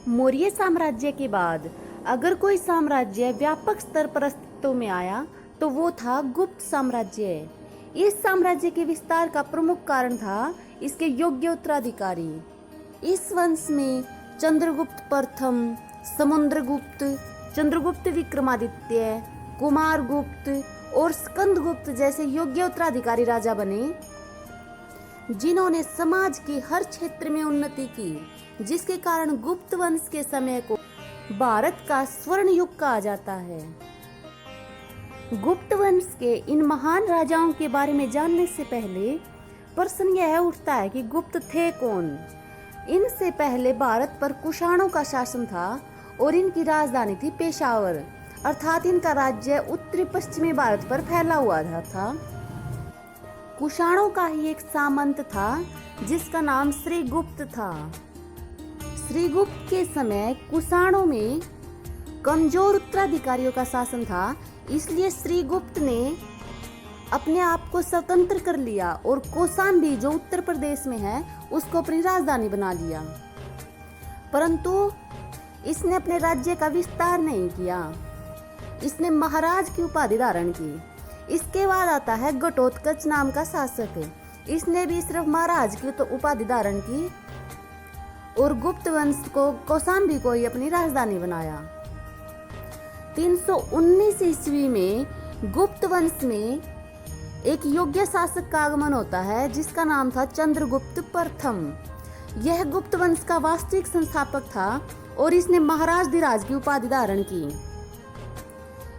मौर्य साम्राज्य के बाद अगर कोई साम्राज्य व्यापक स्तर पर अस्तित्व में आया तो वो था गुप्त साम्राज्य। इस साम्राज्य के विस्तार का प्रमुख कारण था इसके योग्य उत्तराधिकारी। इस वंश में चंद्रगुप्त प्रथम, समुद्रगुप्त, चंद्रगुप्त विक्रमादित्य, कुमारगुप्त और स्कंदगुप्त जैसे योग्य उत्तराधिकारी राजा बने, जिन्होंने समाज के हर क्षेत्र में उन्नति की, जिसके कारण गुप्त वंश के समय को भारत का स्वर्ण युग कहा जाता है। गुप्त वंश के इन महान राजाओं के बारे में जानने से पहले प्रश्न यह उठता है कि गुप्त थे कौन। इनसे पहले भारत पर कुषाणों का शासन था और इनकी राजधानी थी पेशावर, अर्थात इनका राज्य उत्तरी पश्चिमी भारत पर फैला हुआ था। कुषाणों का ही एक सामंत था जिसका नाम श्रीगुप्त था। श्रीगुप्त के समय कुषाणों में कमजोर उत्तराधिकारियों का शासन था, इसलिए श्रीगुप्त ने अपने आप को स्वतंत्र कर लिया और कौशाम्बी जो उत्तर प्रदेश में है उसको अपनी राजधानी बना लिया। परंतु इसने अपने राज्य का विस्तार नहीं किया, इसने महाराज की उपाधि धारण की। इसके बाद आता है घटोत्कच नाम का शासक, इसने भी सिर्फ महाराज की तो उपाधि धारण की और गुप्त वंश को कौशाम्बी को ही अपनी राजधानी बनाया। 319 ईस्वी में गुप्त वंश में एक योग्य शासक का आगमन होता है जिसका नाम था चंद्रगुप्त प्रथम। यह गुप्त वंश का वास्तविक संस्थापक था और इसने महाराज धीराज की उपाधि धारण की।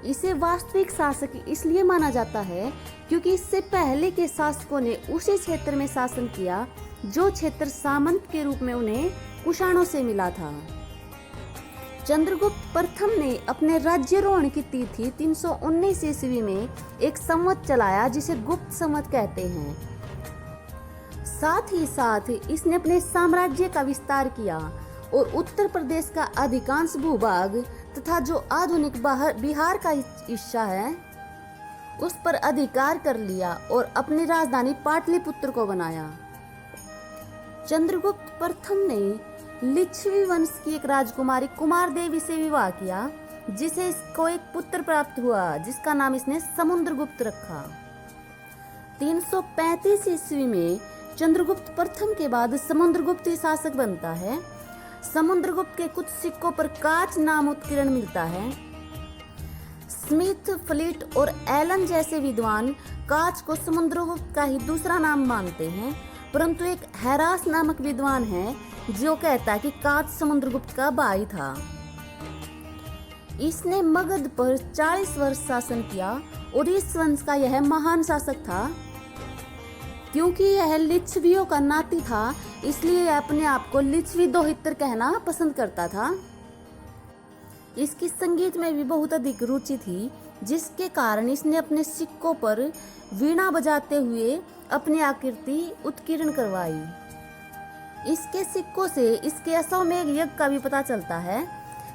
इसे वास्तविक शासक इसलिए माना जाता है क्योंकि इससे पहले के शासकों ने उसी क्षेत्र में शासन किया जो क्षेत्र सामंत के रूप में उन्हें कुषाणों से मिला था। चंद्रगुप्त प्रथम ने अपने राज्यारोहण की तिथि 319 ईस्वी में एक संवत चलाया जिसे गुप्त संवत कहते हैं। साथ ही साथ इसने अपने साम्राज्य का विस्तार किया और उत्तर प्रदेश का अधिकांश भूभाग तथा जो आधुनिक बिहार का हिस्सा है उस पर अधिकार कर लिया और अपनी राजधानी पाटलिपुत्र को बनाया। चंद्रगुप्त प्रथम ने लिच्छवी वंश की एक राजकुमारी कुमार देवी से विवाह किया, जिसे इसको एक पुत्र प्राप्त हुआ जिसका नाम इसने समुद्रगुप्त रखा। 335 ईस्वी में चंद्रगुप्त प्रथम के बाद समुद्रगुप्त शासक बनता है। समुद्रगुप्त के कुछ सिक्कों पर काच नाम उत्कीर्ण मिलता है। स्मिथ, फ्लिट और एलन जैसे विद्वान काच को समुद्रगुप्त का ही दूसरा नाम मानते हैं, परंतु एक हैरास नामक विद्वान है जो कहता है कि काच समुद्रगुप्त का भाई था। इसने मगध पर 40 वर्ष शासन किया और इस वंश का यह महान शासक था। क्योंकि यह लिच्छवियों का नाती था इसलिए यह अपने आप को लिच्छवी दोहित्र कहना पसंद करता था। इसकी संगीत में भी बहुत अधिक रुचि थी, जिसके कारण इसने अपने सिक्कों पर वीणा बजाते हुए अपनी आकृति उत्कीर्ण करवाई। इसके सिक्कों से इसके अश्वमेध यज्ञ का भी पता चलता है,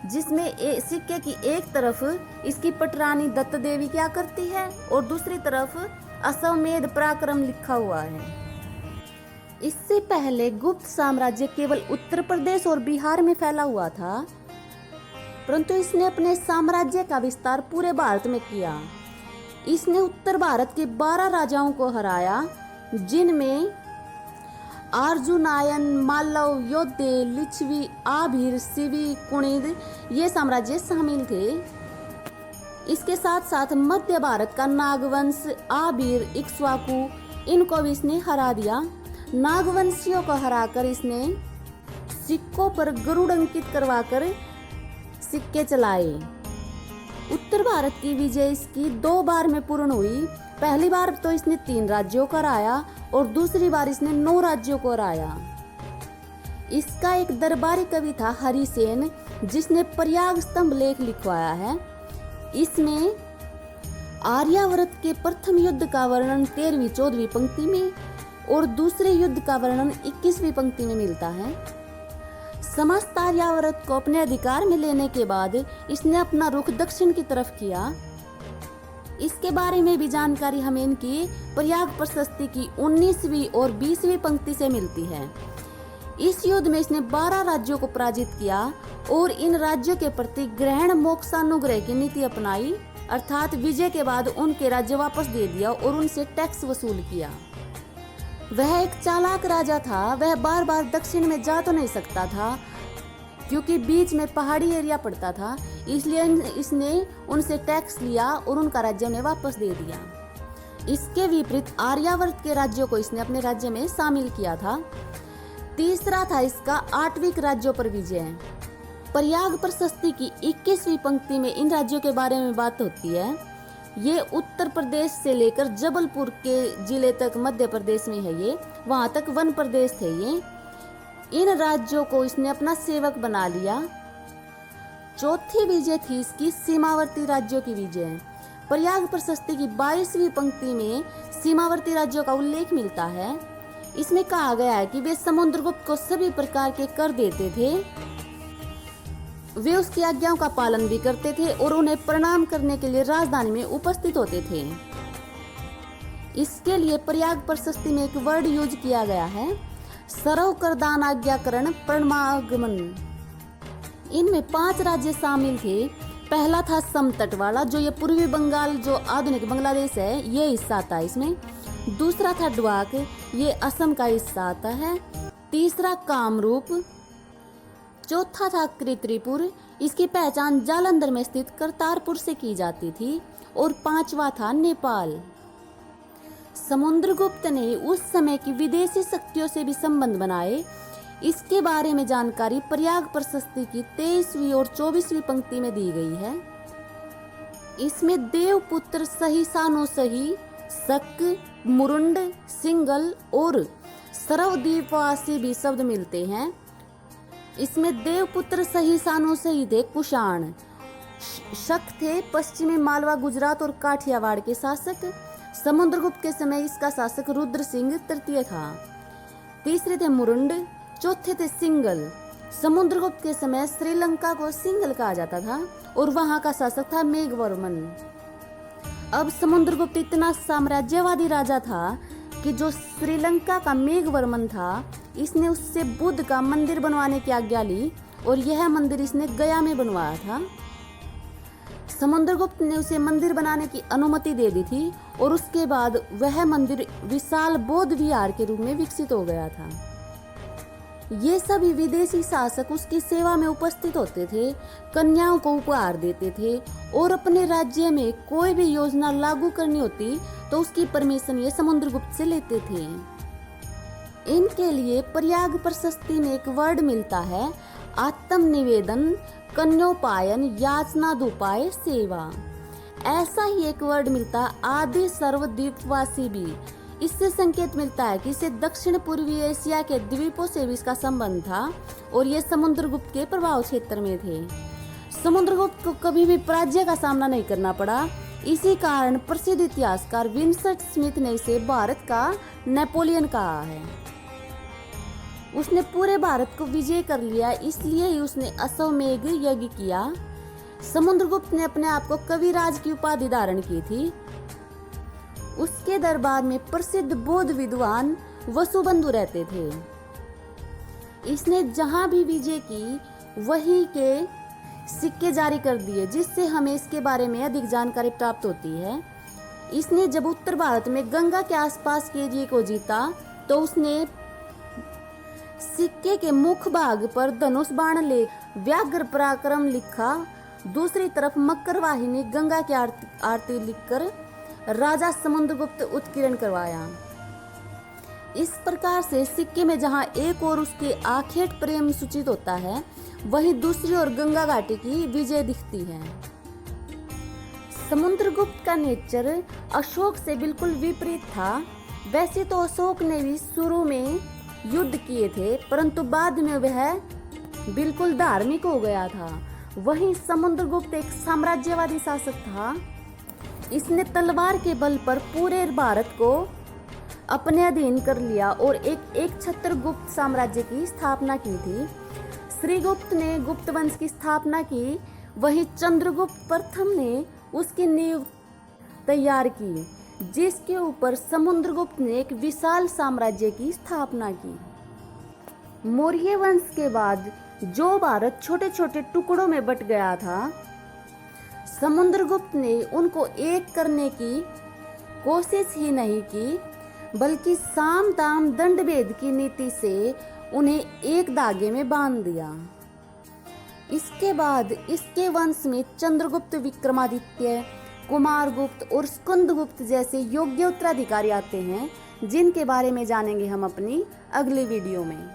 जिसमें सिक्के की एक तरफ इसकी पटरानी दत्त देवी क्या करती है और दूसरी तरफ अश्वमेध पराक्रम लिखा हुआ है। इससे पहले गुप्त साम्राज्य केवल उत्तर प्रदेश और बिहार में फैला हुआ था, परंतु इसने अपने साम्राज्य का विस्तार पूरे भारत में किया। इसने उत्तर भारत के 12 राजाओं को हराया, जिनमें अर्जुनायन, मालव, योद्धे, लिच्छवी, आभीर, शिवी, कुणिद ये साम्राज्य शामिल थे। इसके साथ साथ मध्य भारत का नागवंश, आभीर, इक्ष्वाकु इनको भी इसने हरा दिया। नागवंशियों को हराकर इसने सिक्कों पर गरुड़ अंकित करवाकर सिक्के चलाए। उत्तर भारत की विजय इसकी 2 बार में पूर्ण हुई। पहली बार तो इसने 3 राज्यों को हराया और दूसरी बार इसने 9 राज्यों को हराया। इसका एक दरबारी कवि था हरिसेन, जिसने प्रयाग स्तंभ लेख लिखवाया है। इसमें आर्यावर्त के प्रथम युद्ध का वर्णन 13वीं-14वीं पंक्ति में और दूसरे युद्ध का वर्णन 21वीं पंक्ति में मिलता है। समस्त आर्यावर्त को अपने अधिकार में लेने के बाद इसने अपना रुख दक्षिण की तरफ किया। इसके बारे में भी जानकारी हमें इनकी प्रयाग प्रशस्ति की 19वीं और 20वीं पंक्ति से मिलती है। इस युद्ध में इसने 12 राज्यों को पराजित किया और इन राज्यों के प्रति ग्रहण मोक्षानुग्रह की नीति अपनाई, अर्थात विजय के बाद उनके राज्य वापस दे दिया और उनसे टैक्स वसूल किया। वह एक चालाक राजा था। वह बार बार दक्षिण में जा तो नहीं सकता था क्योंकि बीच में पहाड़ी एरिया पड़ता था, इसलिए इसने उनसे टैक्स लिया और उनका राज्य उन्हें वापस दे दिया। इसके विपरीत आर्यावर्त के राज्यों को इसने अपने राज्य में शामिल किया था। तीसरा था इसका आठवीं राज्यों पर विजय। प्रयाग प्रशस्ति की 21वीं पंक्ति में इन राज्यों के बारे में बात होती है। ये उत्तर प्रदेश से लेकर जबलपुर के जिले तक मध्य प्रदेश में है, ये वहां तक वन प्रदेश थे ये। इन राज्यों को इसने अपना सेवक बना लिया। चौथी विजय थी इसकी सीमावर्ती राज्यों की विजय। प्रयाग प्रशस्ति की 22वीं पंक्ति में सीमावर्ती राज्यों का उल्लेख मिलता है। इसमें कहा गया है कि वे समुद्रगुप्त को सभी प्रकार के कर देते थे, वे उसकी आज्ञाओं का पालन भी करते थे और उन्हें प्रणाम करने के लिए राजधानी में उपस्थित होते थे। इसके लिए प्रयाग प्रशस्ति में एक वर्ड यूज किया गया है, सर्वकरदान आज्ञाकरण परमागमन। इनमें 5 राज्य शामिल थे। पहला था समतट वाला, जो ये पूर्वी बंगाल जो आधुनिक बांग्लादेश है ये हिस्सा आता है इसमें। दूसरा था ड्वाक, ये असम का हिस्सा आता है। तीसरा कामरूप। चौथा था कृत्रिपुर, इसकी पहचान जालंधर में स्थित करतारपुर से की जाती थी। और 5वां था नेपाल। समुद्रगुप्त ने उस समय की विदेशी शक्तियों से भी संबंध बनाए। इसके बारे में जानकारी प्रयाग प्रशस्ति की 23वीं और 24वीं पंक्ति में दी गई है। इसमें देवपुत्र सहिसानुसही, शक, मुरुंड, सिंगल और सर्वद्वीपवासी भी शब्द मिलते हैं। इसमें देवपुत्र सहिसानुसही थे कुषाण, शक थे पश्चिमी मालवा, गुजरात और काठियावाड़ के शासक। समुद्रगुप्त के समय इसका शासक रुद्र सिंह तृतीय था। तीसरे थे मुरुंड, चौथे थे सिंगल। समुद्रगुप्त के समय श्रीलंका को सिंगल कहा जाता था और वहां का शासक था मेघवर्मन। अब समुद्रगुप्त इतना साम्राज्यवादी राजा था कि जो श्रीलंका का मेघवर्मन था, इसने उससे बुद्ध का मंदिर बनवाने की आज्ञा ली और यह मंदिर इसने गया में बनवाया था। समुद्रगुप्त ने उसे मंदिर बनाने की अनुमति दे दी थी और उसके बाद वह मंदिर विशाल बौद्ध विहार के रूप में विकसित हो गया था। ये सभी विदेशी शासक उसकी सेवा में उपस्थित होते थे, कन्याओं को उपहार देते थे और अपने राज्य में कोई भी योजना लागू करनी होती तो उसकी परमिशन ये समुद्रगुप्त से लेते थे। इनके लिए प्रयाग प्रशस्ति में एक वर्ड मिलता है, आत्मनिवेदन, कन्योपायन, याचनादुपाय, सेवा। ऐसा ही एक वर्ड मिलता आदि सर्वद्वीपवासी भी। इससे संकेत मिलता है कि इसे दक्षिण पूर्वी एशिया के द्वीपों से भी इसका संबंध था और ये समुद्रगुप्त के प्रभाव क्षेत्र में थे। समुद्रगुप्त को कभी भी पराजय का सामना नहीं करना पड़ा। इसी कारण प्रसिद्ध इतिहासकार विंसेंट स्मिथ ने इसे भारत का नेपोलियन कहा है। उसने पूरे भारत को विजय कर लिया, इसलिए ही उसने अश्वमेध यज्ञ किया। समुद्रगुप्त ने अपने आप को कविराज की उपाधि धारण की थी। उसके दरबार में प्रसिद्ध बौद्ध विद्वान वसुबंधु रहते थे। इसने जहां भी विजय की वहीं के सिक्के जारी कर दिए, जिससे हमें इसके बारे में अधिक जानकारी प्राप्त होती है। इसने जब उत्तर भारत में गंगा के आसपास के एरिया को जीता तो उसने सिक्के के मुख भाग पर धनुष बाण ले व्याघ्र पराक्रम लिखा। दूसरी तरफ मकर वाहिनी गंगा की आरती लिखकर राजा समुद्रगुप्त उत्कीर्ण करवाया। इस प्रकार से सिक्के में जहां एक ओर उसके आखेट प्रेम सूचित होता है, वहीं दूसरी ओर गंगा घाटी की विजय दिखती है। समुद्रगुप्त का नेचर अशोक से बिल्कुल विपरीत था। वैसे तो अशोक ने भी शुरू में युद्ध किए थे, परंतु बाद में वह बिल्कुल धार्मिक हो गया था। वहीं समुद्रगुप्त एक साम्राज्यवादी शासक था। इसने तलवार के बल पर पूरे भारत को अपने अधीन कर लिया और एक छत्र गुप्त साम्राज्य की स्थापना की थी। श्रीगुप्त ने गुप्त वंश की स्थापना की, वहीं चंद्रगुप्त प्रथम ने उसकी नींव तैयार की, जिसके ऊपर समुद्रगुप्त ने एक विशाल साम्राज्य की स्थापना की। मौर्य वंश के बाद जो भारत छोटे छोटे टुकड़ों में बट गया था, समुद्रगुप्त ने उनको एक करने की कोशिश ही नहीं की, बल्कि साम दाम दंड भेद की नीति से उन्हें एक धागे में बांध दिया। इसके बाद इसके वंश में चंद्रगुप्त, विक्रमादित्य, कुमारगुप्त और स्कंदगुप्त जैसे योग्य उत्तराधिकारी आते हैं, जिनके बारे में जानेंगे हम अपनी अगली वीडियो में।